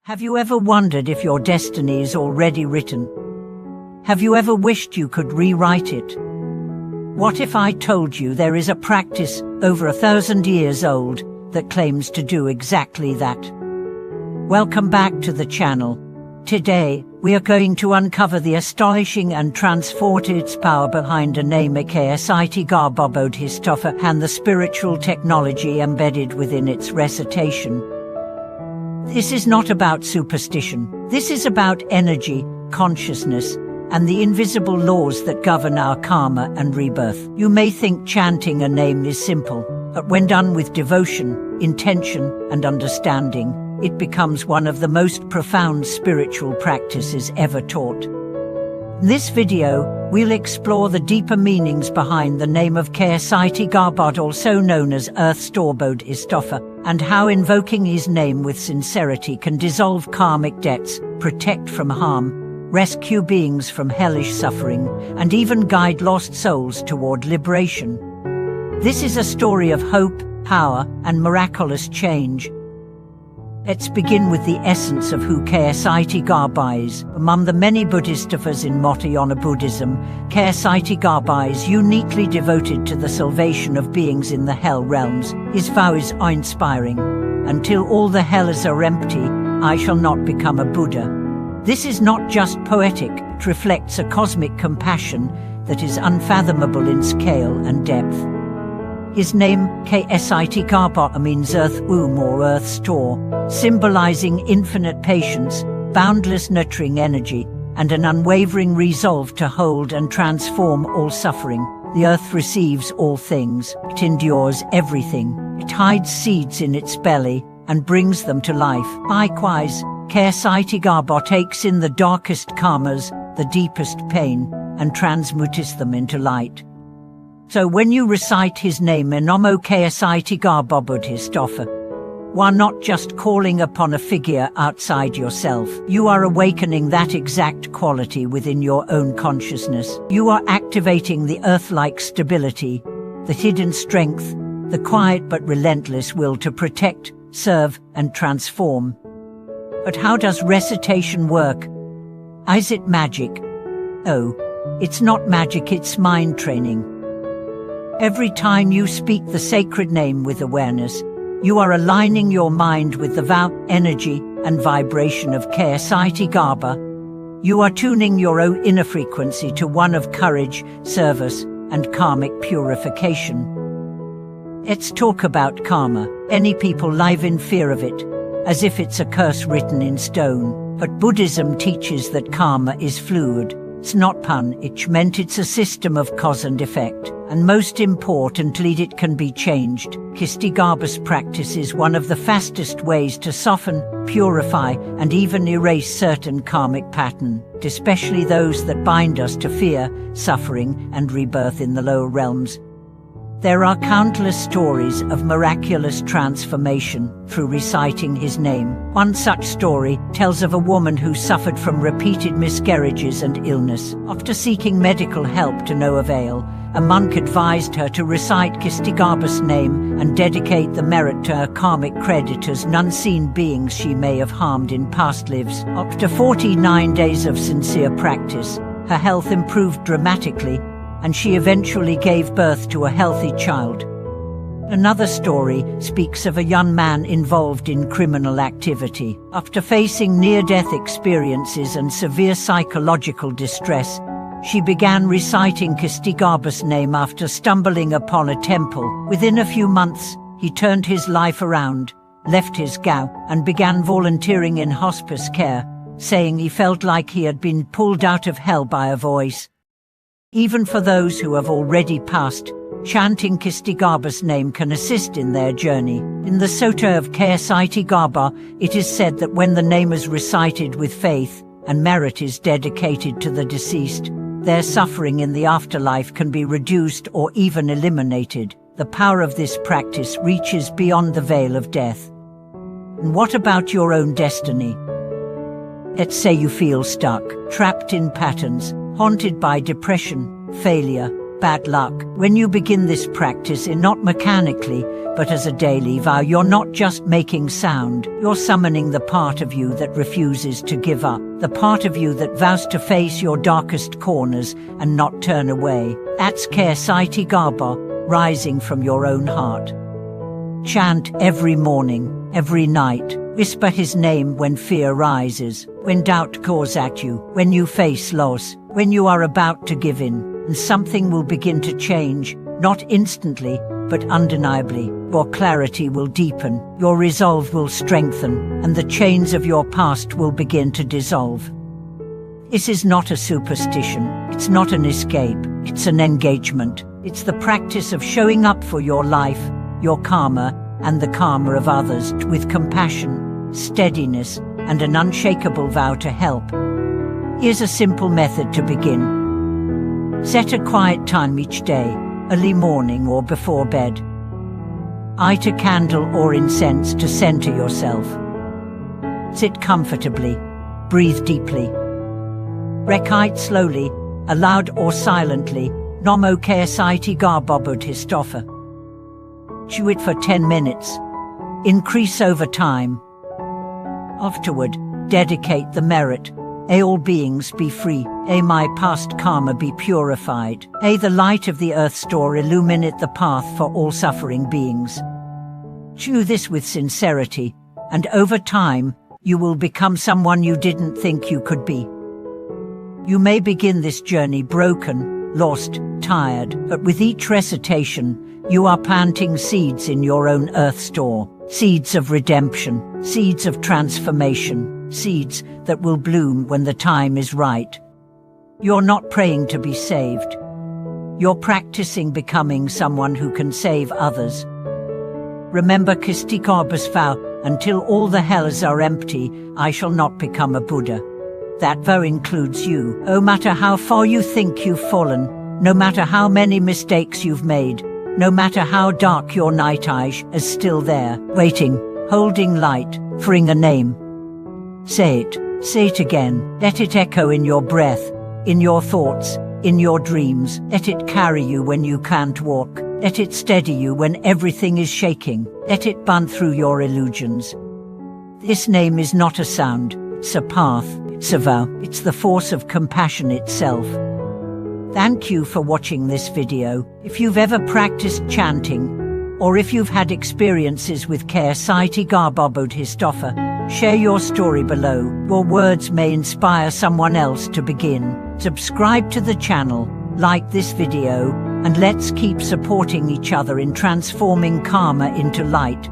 Have you ever wondered if your destiny is already written? Have you ever wished you could rewrite it? What if I told you there is a practice over 1,000 years old that claims to do exactly that? Welcome back to the channel. Today, we are going to uncover the astonishing and transformative power behind a name Kṣitigarbha Bodhisattva and the spiritual technology embedded within its recitation. This is not about superstition. This is about energy, consciousness, and the invisible laws that govern our karma and rebirth. You may think chanting a name is simple, but when done with devotion, intention, and understanding, it becomes one of the most profound spiritual practices ever taught. In this video, we'll explore the deeper meanings behind the name of Kṣitigarbha, also known as Earth Store Bodhisattva, and how invoking his name with sincerity can dissolve karmic debts, protect from harm, rescue beings from hellish suffering, and even guide lost souls toward liberation. This is a story of hope, power, and miraculous change. Let's begin with the essence of who Kṣitigarbha is. Among the many Bodhisattvas in Mahayana Buddhism, Kṣitigarbha is uniquely devoted to the salvation of beings in the hell realms. His vow is inspiring: "Until all the hells are empty, I shall not become a Buddha." This is not just poetic, it reflects a cosmic compassion that is unfathomable in scale and depth. His name, Kṣitigarbha, means earth womb or earth store, symbolizing infinite patience, boundless nurturing energy, and an unwavering resolve to hold and transform all suffering. The earth receives all things, it endures everything, it hides seeds in its belly and brings them to life. Likewise, Kṣitigarbha takes in the darkest karmas, the deepest pain, and transmutes them into light. So when you recite his name, Namo Kṣitigarbha Bodhisattva, you are not just calling upon a figure outside yourself. You are awakening that exact quality within your own consciousness. You are activating the earth-like stability, the hidden strength, the quiet but relentless will to protect, serve, and transform. But how does recitation work? Is it magic? Oh, it's not magic, it's mind training. Every time you speak the sacred name with awareness, you are aligning your mind with the vow, energy, and vibration of Kṣitigarbha. You are tuning your own inner frequency to one of courage, service, and karmic purification. Let's talk about karma. Many people live in fear of it, as if it's a curse written in stone. But Buddhism teaches that karma is fluid. It's not punishment, it's a system of cause and effect. And most importantly, it can be changed. Kṣitigarbha's practice is one of the fastest ways to soften, purify, and even erase certain karmic patterns, especially those that bind us to fear, suffering, and rebirth in the lower realms. There are countless stories of miraculous transformation through reciting his name. One such story tells of a woman who suffered from repeated miscarriages and illness. After seeking medical help to no avail, a monk advised her to recite Kṣitigarbha's name and dedicate the merit to her karmic creditors and unseen beings she may have harmed in past lives. After 49 days of sincere practice, her health improved dramatically, and she eventually gave birth to a healthy child. Another story speaks of a young man involved in criminal activity. After facing near-death experiences and severe psychological distress, she began reciting Kṣitigarbha's name after stumbling upon a temple. Within a few months, he turned his life around, left his vow, and began volunteering in hospice care, saying he felt like he had been pulled out of hell by a voice. Even for those who have already passed, chanting Kṣitigarbha's name can assist in their journey. In the Sutta of Kṣitigarbha, it is said that when the name is recited with faith and merit is dedicated to the deceased, their suffering in the afterlife can be reduced or even eliminated. The power of this practice reaches beyond the veil of death. And what about your own destiny? Let's say you feel stuck, trapped in patterns, haunted by depression, failure, bad luck. When you begin this practice not mechanically, but as a daily vow, you're not just making sound, you're summoning the part of you that refuses to give up, the part of you that vows to face your darkest corners and not turn away. That's Kṣitigarbha, rising from your own heart. Chant every morning, every night. Whisper his name when fear rises, when doubt claws at you, when you face loss, when you are about to give in, and something will begin to change, not instantly, but undeniably. Your clarity will deepen, your resolve will strengthen, and the chains of your past will begin to dissolve. This is not a superstition, it's not an escape, it's an engagement. It's the practice of showing up for your life, your karma, and the karma of others with compassion, steadiness, and an unshakable vow to help. Here's a simple method to begin. Set a quiet time each day, early morning or before bed. Light a candle or incense to center yourself. Sit comfortably, breathe deeply. Recite slowly, aloud or silently, Namo Kṣitigarbha Bodhisattva. Chew it for 10 minutes. Increase over time. Afterward, dedicate the merit. All beings be free. My past karma be purified. The light of the earth store illuminate the path for all suffering beings. Chew this with sincerity, and over time, you will become someone you didn't think you could be. You may begin this journey broken, lost, tired, but with each recitation, you are planting seeds in your own earth store, seeds of redemption, seeds of transformation, seeds that will bloom when the time is right. You're not praying to be saved. You're practicing becoming someone who can save others. Remember Kṣitigarbha's vow, until all the hells are empty, I shall not become a Buddha. That vow includes you. No matter how far you think you've fallen, no matter how many mistakes you've made, no matter how dark your night is still there, waiting, holding light, offering a name. Say it again. Let it echo in your breath, in your thoughts, in your dreams. Let it carry you when you can't walk. Let it steady you when everything is shaking. Let it burn through your illusions. This name is not a sound, it's a path, it's a vow, it's the force of compassion itself. Thank you for watching this video. If you've ever practiced chanting, or if you've had experiences with Kṣitigarbha Bodhisattva, share your story below. Your words may inspire someone else to begin. Subscribe to the channel, like this video, and let's keep supporting each other in transforming karma into light.